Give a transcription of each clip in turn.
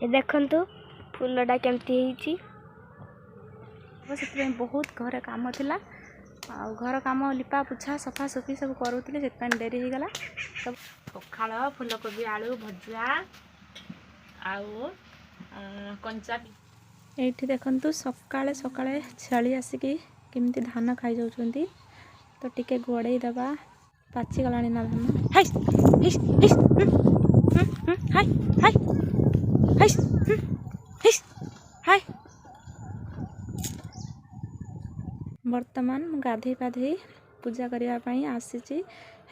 ये देखंतु फूलटा केमती ହେଇଛି से बहुत घर काम थिला घर काम लिपा पुछा सफा सफी सब करूँ से डेरी हो गला सब पखाल फूलकोबी आलू भजा आउ कंचा ये देखु सकाଳେ सकाଳେ छेली आसिकी केमती धान खाई जाउछंती तो टिके गोड़े दबा पाची गलानी ना धान हाय हिस हिस हाय हाय हिस हिस हाय वर्तमान गाधे पाधे पूजा करने आसी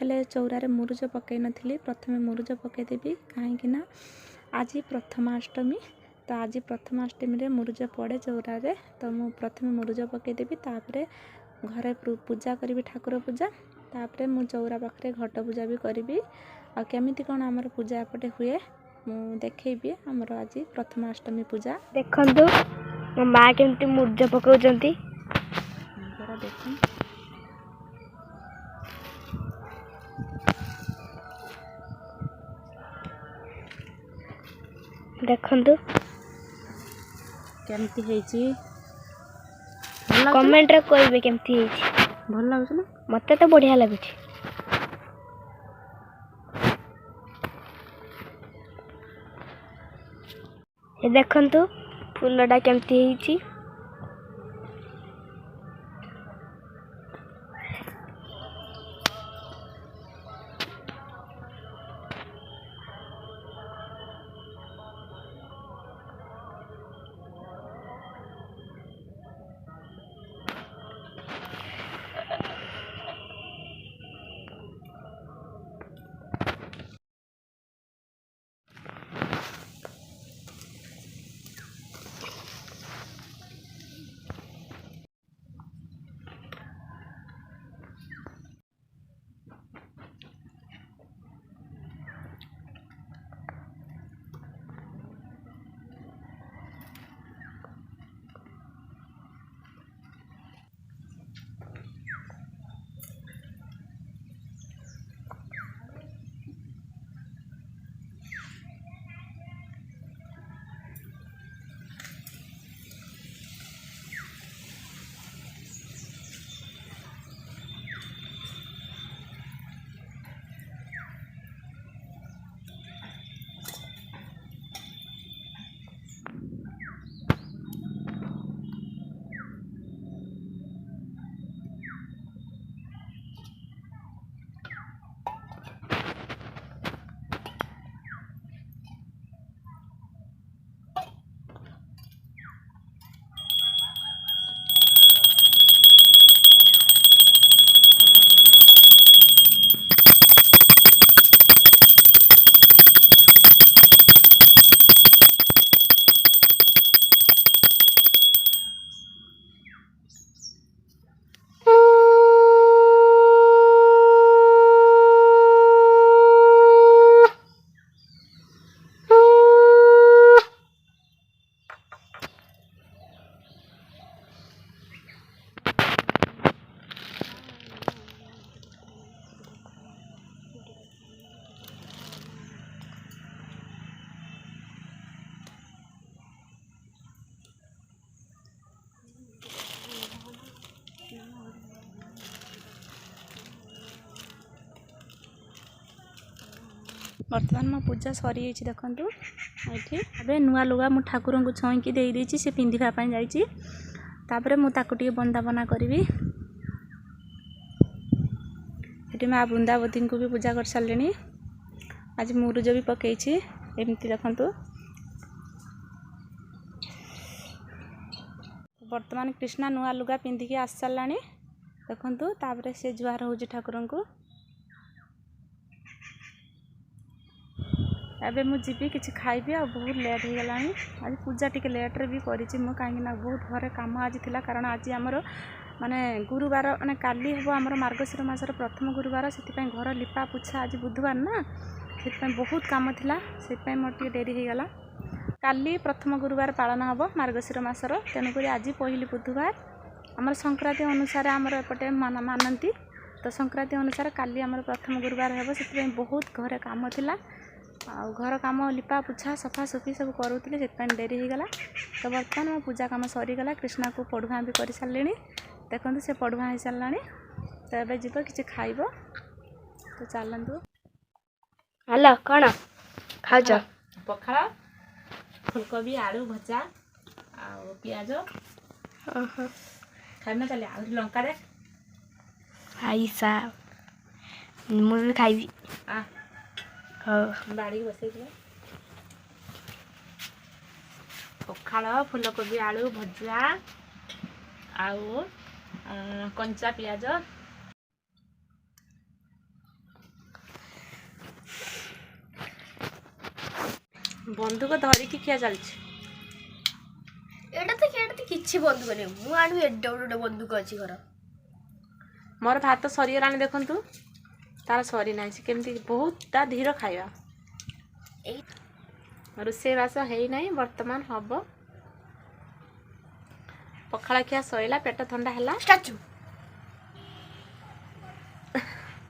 हेले चौरारे मुरुज पकई नथली प्रथमे मुरुज पकई देवी कहीं आज प्रथमाष्टमी तो आज प्रथमाष्टमी रे मुरुज पड़े चौरारे तो मु प्रथमे मुरुज पकई देवी तापरे घरे पूजा करी ठाकुर पूजा तापरे मु चौरा पाखरे घट पूजा भी करी आ केमिति कोन हमर पूजा एपटे हुए मु देखैबी हमर आज प्रथमाष्टमी पूजा देखंतु मो मां केमती मुरुज पकाउचंती देखो देखंतु केमती हेची कमेंट रे कहबे केमती हेची भल लागछ ना मते तो बढ़िया लागछ ये देखंतु फूलटा केमती हेची वर्तमान मो पूजा सरी जाइए देखु ये नुआ लुगा मु ठाकुर को छुईकी दे सी पिंधापी जापर मुझे बंदापना करी ये माँ बृंदावती को भी पूजा कर सारे आज मुरुज भी पकई एमती देखु वर्तमान कृष्णा नुआ लुगा पिंधिकी आस सारा देखु तापर से जुआर हो ठाकुर को एबे मु जीवी किसी खाइबी आ बहुत लेट हो गला आज पूजा टिके लेट रे भी करी कहीं बहुत घरे काम आज थिला कारण आज आमर माने गुरुवार माने काली हम आमर मार्गशीर मासर प्रथम गुरुवार से घर लिपा पुछा आज बुधवार ना से बहुत काम थिला से मोर टिके डेरी हो गला काली प्रथम गुरुवार पालन हम मार्गशीर मासर तेणुक आज पहली बुधवार आमर संक्रांति अनुसार आमर एपटे मानती तो संक्रांति अनुसार काली आमर प्रथम गुरुवार हे से बहुत घरे काम थिला ଆଉ ଘର କାମ ଲିପା ପୁଛା ସଫାସୁଫି ସବୁ କରୁଥିଲି, ସେଥିପାଇଁ ଡେରି ହେଇଗଲା। ତ ବର୍ତ୍ତମାନ ମୋ ପୂଜା କାମ ସରିଗଲା। କୃଷ୍ଣାକୁ ପଢ଼ୁଆଁ ବି କରିସାରିଲିଣି। ଦେଖନ୍ତୁ ସେ ପଢ଼ୁଆଁ ହେଇସାରିଲାଣି। ତ ଏବେ ଯିବ କିଛି ଖାଇବ। ତ ଚାଲନ୍ତୁ। ହ୍ୟାଲୋ, କ'ଣ ଖାଉଛ? ପଖାଳ, ଫୁଲକୋବି ଆଳୁ ଭଜା ଆଉ ପିଆଜ। ଖାଇନା ତାହେଲେ ଆହୁରି ଲଙ୍କା ଦେ। ଖାଇସା, ମୁଁ ବି ଖାଇବି। ହଉ, ବାଡ଼ିକି ବସେଇଥିଲେ ପଖାଳ, ଫୁଲକୋବି ଆଳୁ ଭଜା ଆଉ କଞ୍ଚା ପିଆଜ। ବନ୍ଧୁକ ଧରିକି ଖିଆ ଚାଲିଛି। ଏଇଟା ତ କିଛି ବନ୍ଧୁକ ନାହିଁ। ମୁଁ ଆଣିବି ଏଡେ ଗୋଟେ ବନ୍ଧୁକ ଅଛି ଘର। ମୋର ଭାତ ସରିଗଲାଣି ଦେଖନ୍ତୁ, ତାର ସରିନାହିଁ। ସେ କେମିତି ବହୁତଟା ଧୀର ଖାଇବା। ରୋଷେଇବାସ ହେଇନାହିଁ, ବର୍ତ୍ତମାନ ହବ। ପଖାଳ ଖିଆ ସରିଲା, ପେଟ ଥଣ୍ଡା ହେଲା।